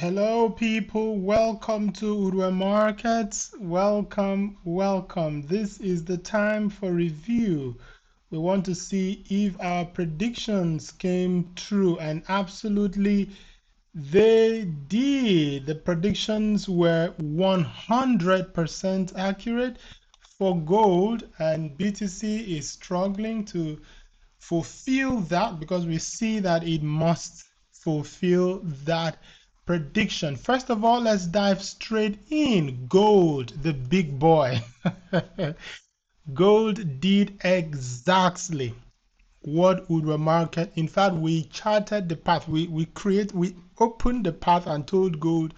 Hello, people. Welcome to Urue Markets. Welcome. This is the time for review. We want to see if our predictions came true, and absolutely they did. The predictions were 100% accurate for gold, and BTC is struggling to fulfill that because we see that it must fulfill that prediction. First of all, let's dive straight in. Gold, the big boy. Gold did exactly what would market. In fact, we charted the path. We opened the path and told gold,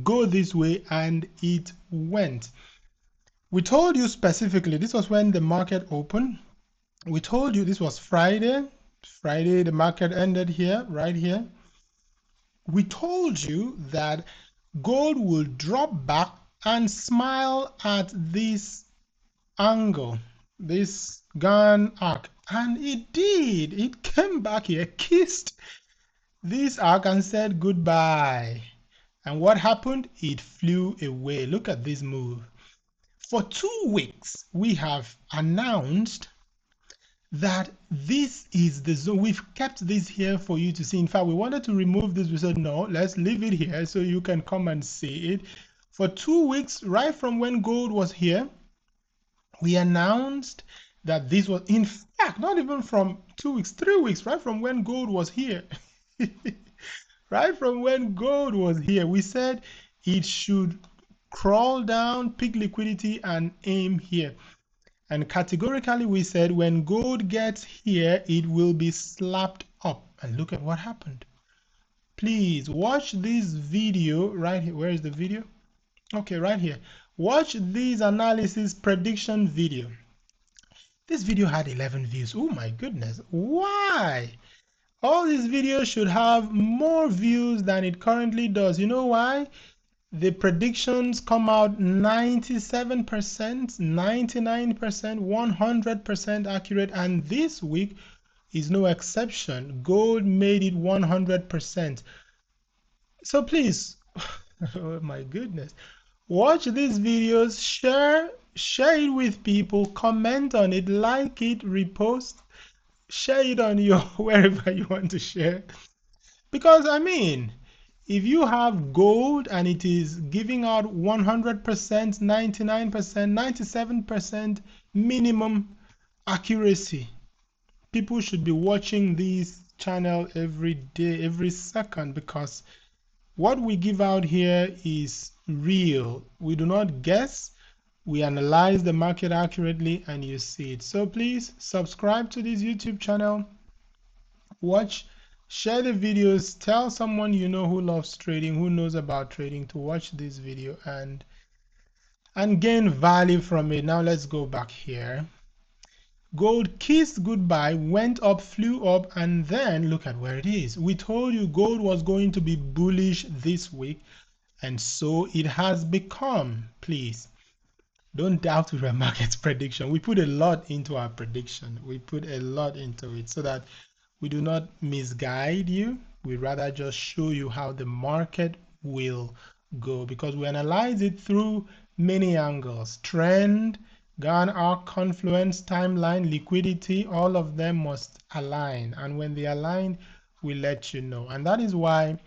go this way, and it went. We told you specifically, this was when the market opened. We told you this was Friday. Friday, the market ended here, right here. We told you that gold will drop back and smile at this angle, this Gann arc. And it did. It came back here, kissed this arc and said goodbye. And what happened? It flew away. Look at this move. For 2 weeks, we have announced that this is the zone. We've kept this here for you to see. In fact, we wanted to remove this. We said, no, let's leave it here so you can come and see it. For 2 weeks, right from when gold was here, we announced that this was, in fact, not even from 2 weeks, 3 weeks, right from when gold was here. Right from when gold was here, we said it should crawl down, pick liquidity, and aim here. And categorically, we said when gold gets here, it will be slapped up. And look at what happened. Please watch this video right here. Where is the video? Okay, right here. Watch this analysis prediction video. This video had 11 views. Oh my goodness. Why? All these videos should have more views than it currently does. You know why? The predictions come out 97%, 99%, 100% accurate, and this week is no exception. Gold made it 100%. So please, oh my goodness, watch these videos, share it with people, comment on it, like it, repost, share it on your wherever you want to share. Because I mean, if you have gold and it is giving out 100%, 99%, 97% minimum accuracy, people should be watching this channel every day, every second, because what we give out here is real. We do not guess. We analyze the market accurately and you see it. So please subscribe to this YouTube channel. Watch, share the videos, tell someone you know who loves trading, who knows about trading, to watch this video and gain value from it. Now let's go back here. Gold kissed goodbye, went up, flew up, and then look at where it is. We told you gold was going to be bullish this week, and so it has become. Please don't doubt Urue Market's prediction. We put a lot into our prediction. We put a lot into it so that we do not misguide you. We rather just show you how the market will go, because we analyze it through many angles: trend, Gann arc, confluence, timeline, liquidity. All of them must align, and when they align, we let you know. And that is why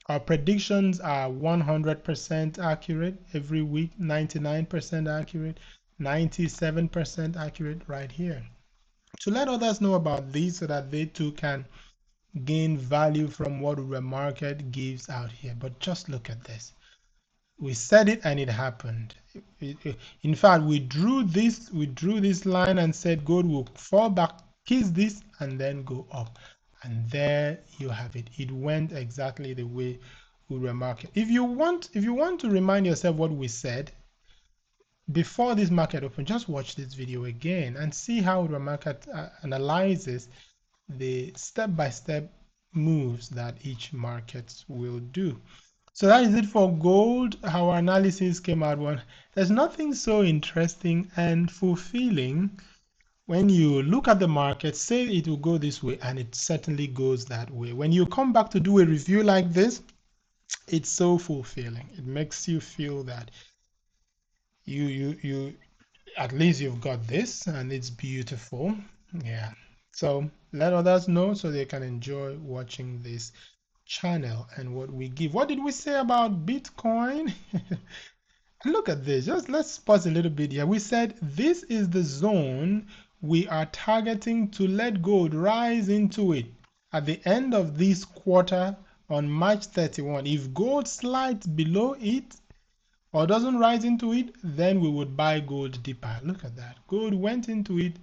our predictions are 100% accurate every week, 99% accurate, 97% accurate right here, to let others know about these so that they too can gain value from what Urue Market gives out here. But just look at this. We said it and it happened. In fact, we drew this line and said gold will fall back, kiss this, and then go up. And there you have it. It went exactly the way Urue Market. If you want to remind yourself what we said before this market open, just watch this video again and see how Urue Market analyzes the step-by-step moves that each market will do. So that is it for gold. Our analysis came out one. There's nothing so interesting and fulfilling when you look at the market, say it will go this way, and it certainly goes that way. When you come back to do a review like this, It's so fulfilling. It makes you feel that you at least you've got this and it's beautiful. Yeah. So let others know so they can enjoy watching this channel and what we give. What did we say about Bitcoin? Look at this. Just let's pause a little bit here. We said this is the zone we are targeting to let gold rise into it at the end of this quarter on March 31. If gold slides below it or doesn't rise into it, then we would buy gold deeper. Look at that. Gold went into it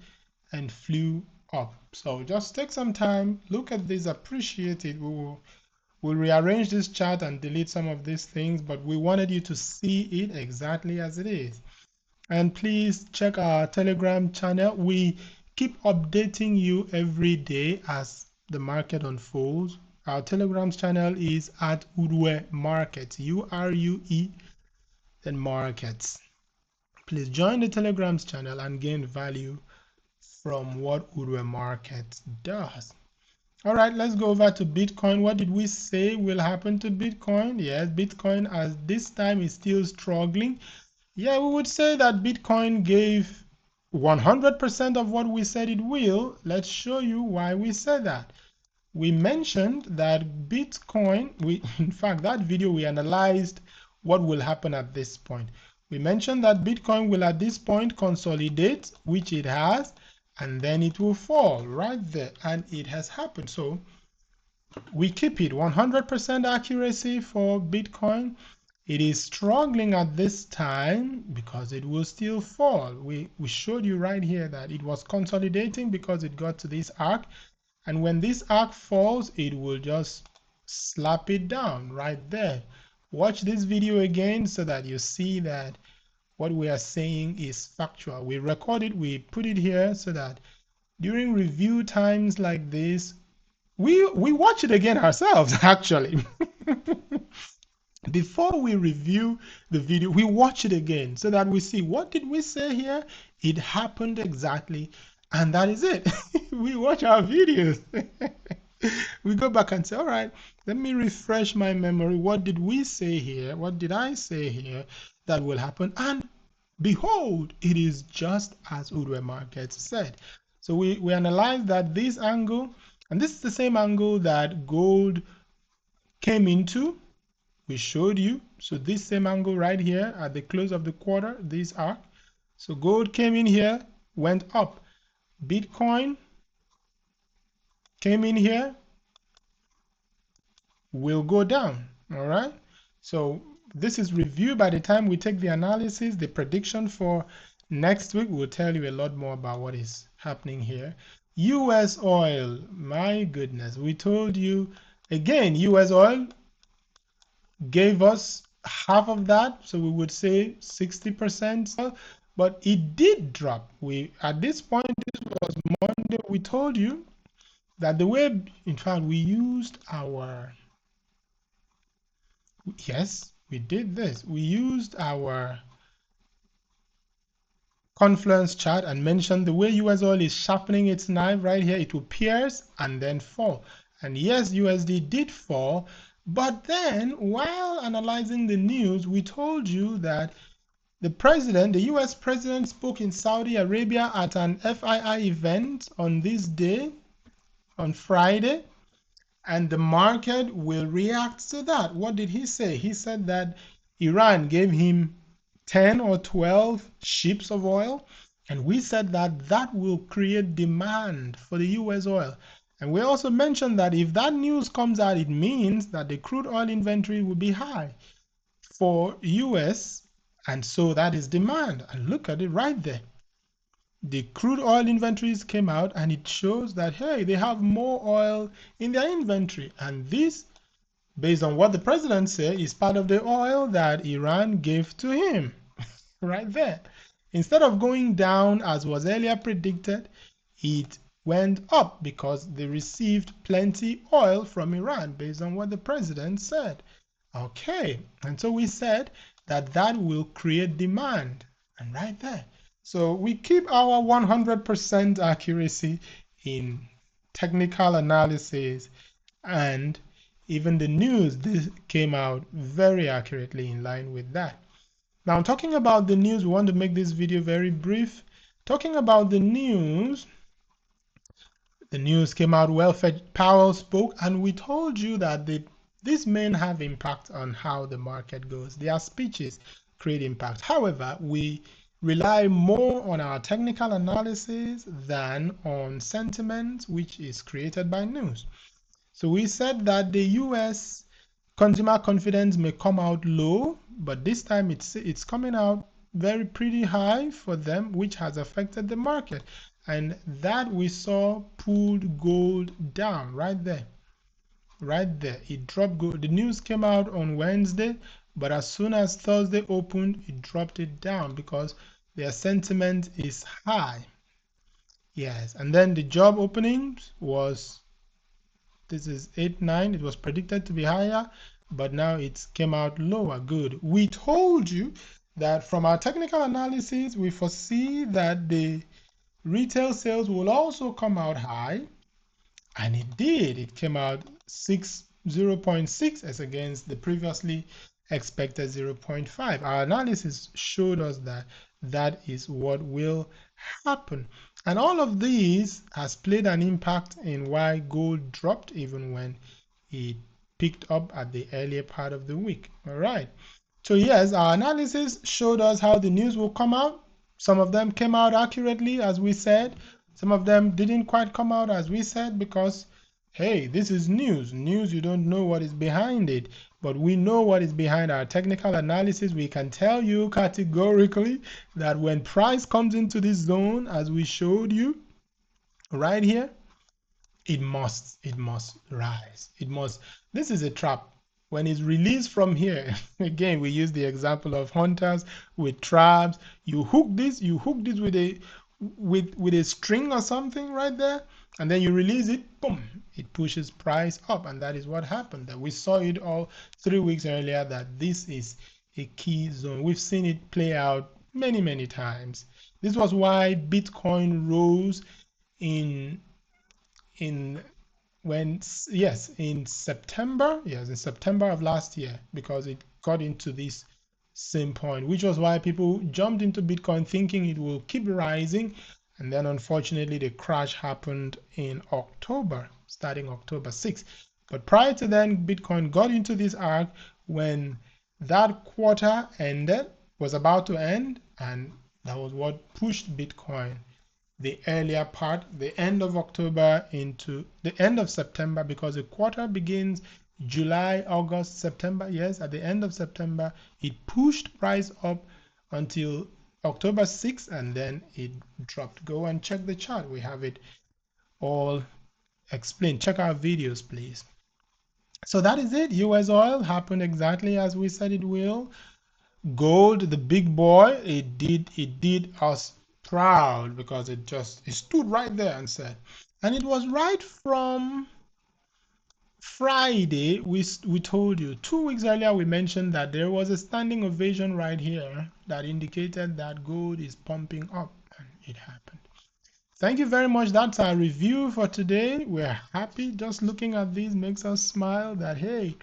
and flew up. So just take some time, look at this, appreciate it. We'll rearrange this chart and delete some of these things, but we wanted you to see it exactly as it is. And please check our Telegram channel. We keep updating you every day as the market unfolds. Our Telegram channel is at Urue Markets, Urue, then Markets. Please join the Telegram channel and gain value from what Urue Markets does. All right, let's go over to Bitcoin. What did we say will happen to Bitcoin? Yes, Bitcoin at this time is still struggling. Yeah, we would say that Bitcoin gave 100% of what we said it will. Let's show you why we said that. We mentioned that Bitcoin, in fact, that video we analyzed what will happen at this point. We mentioned that Bitcoin will at this point consolidate, which it has, and then it will fall right there, and it has happened. So we keep it 100% accuracy for Bitcoin. It is struggling at this time because it will still fall. We showed you right here that it was consolidating because it got to this arc, and when this arc falls, it will just slap it down right there. Watch this video again so that you see that what we are saying is factual. We record it, we put it here so that during review times like this, we watch it again ourselves actually. Before we review the video, we watch it again so that we see what did we say here. It happened exactly, and that is it. We watch our videos. We go back and say, all right, let me refresh my memory. What did we say here? What did I say here that will happen? And behold, it is just as Urue Markets said. So we analyzed that this angle, and this is the same angle that gold came into. We showed you. So this same angle right here at the close of the quarter, this arc. So gold came in here, went up. Bitcoin came in here, will go down. All right. So this is review. By the time we take the analysis, the prediction for next week will tell you a lot more about what is happening here. US oil, my goodness, we told you again, US oil gave us half of that, so we would say 60%, but it did drop. We at this point, this was Monday, we told you that the way, in fact, we used our, yes, we did this. We used our confluence chart and mentioned the way US oil is sharpening its knife right here. It will pierce and then fall. And yes, USD did fall, but then while analyzing the news, we told you that the US president spoke in Saudi Arabia at an FII event on this day, on Friday, and the market will react to that. What did he say? He said that Iran gave him 10 or 12 ships of oil, and we said that that will create demand for the US oil. And we also mentioned that if that news comes out, it means that the crude oil inventory will be high for US, and so that is demand. And look at it right there. The crude oil inventories came out and it shows that, hey, they have more oil in their inventory. And this, based on what the president said, is part of the oil that Iran gave to him. Right there. Instead of going down as was earlier predicted, it went up because they received plenty oil from Iran based on what the president said. Okay, and so we said that that will create demand, and right there. So we keep our 100% accuracy in technical analysis and Even the news this came out very accurately in line with that. Now, talking about the news, we want to make this video very brief. Talking about the news came out well. Fed Powell spoke, and we told you that these men have impact on how the market goes. Their speeches create impact. However, we rely more on our technical analysis than on sentiment, which is created by news. So we said that the US consumer confidence may come out low, but this time it's coming out very pretty high for them, which has affected the market. And that we saw pulled gold down right there. Right there. It dropped gold. The news came out on Wednesday, but as soon as Thursday opened, it dropped it down because their sentiment is high. Yes. And then the job openings was, this is 8-9. It was predicted to be higher, but now it came out lower. Good. We told you that from our technical analysis, we foresee that the retail sales will also come out high, and it did. It came out 0.6 as against the previously expected 0.5. Our analysis showed us that that is what will happen. And all of these has played an impact in why gold dropped even when it picked up at the earlier part of the week. All right. So yes, our analysis showed us how the news will come out. Some of them came out accurately, as we said. Some of them didn't quite come out, as we said, because, hey, this is news. News, you don't know what is behind it. But we know what is behind our technical analysis. We can tell you categorically that when price comes into this zone, as we showed you right here, it must rise. It must. This is a trap. When it's released from here, again, we use the example of hunters with traps. You hook this with a string or something right there, and then you release it, boom, it pushes price up. And that is what happened. That we saw it all 3 weeks earlier, that this is a key zone. We've seen it play out many times. This was why Bitcoin rose in in when yes in September, yes, in September of last year, because it got into this same point, which was why people jumped into Bitcoin thinking it will keep rising. And then unfortunately the crash happened in October, starting October 6th. But prior to then, Bitcoin got into this arc when that quarter ended, was about to end, and that was what pushed Bitcoin the earlier part, the end of October into the end of September, because the quarter begins July, August, September. Yes, at the end of September, it pushed price up until October 6th, and then it dropped. Go and check the chart. We have it all explained. Check our videos, please. So that is it. US oil happened exactly as we said it will. Gold, the big boy, it did us proud because it stood right there and said, and it was right from Friday. We told you 2 weeks earlier, we mentioned that there was a standing ovation right here that indicated that gold is pumping up, and it happened. Thank you very much. That's our review for today. We're happy. Just looking at these makes us smile that, hey,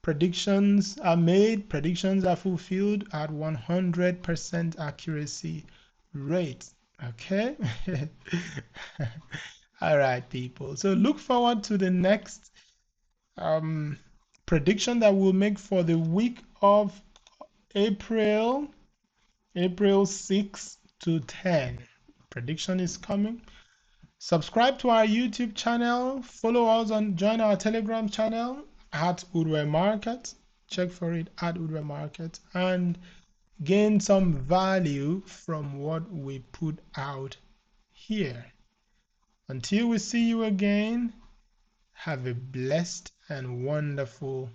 predictions are made, predictions are fulfilled at 100% accuracy rate. Okay? All right, people. So look forward to the next prediction that we'll make for the week of April, April 6 to 10. Prediction is coming. Subscribe to our YouTube channel. Follow us on, join our Telegram channel at Urue Market. Check for it at Urue Market and gain some value from what we put out here. Until we see you again, have a blessed and wonderful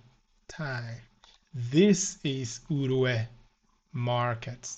time. This is Urue Market.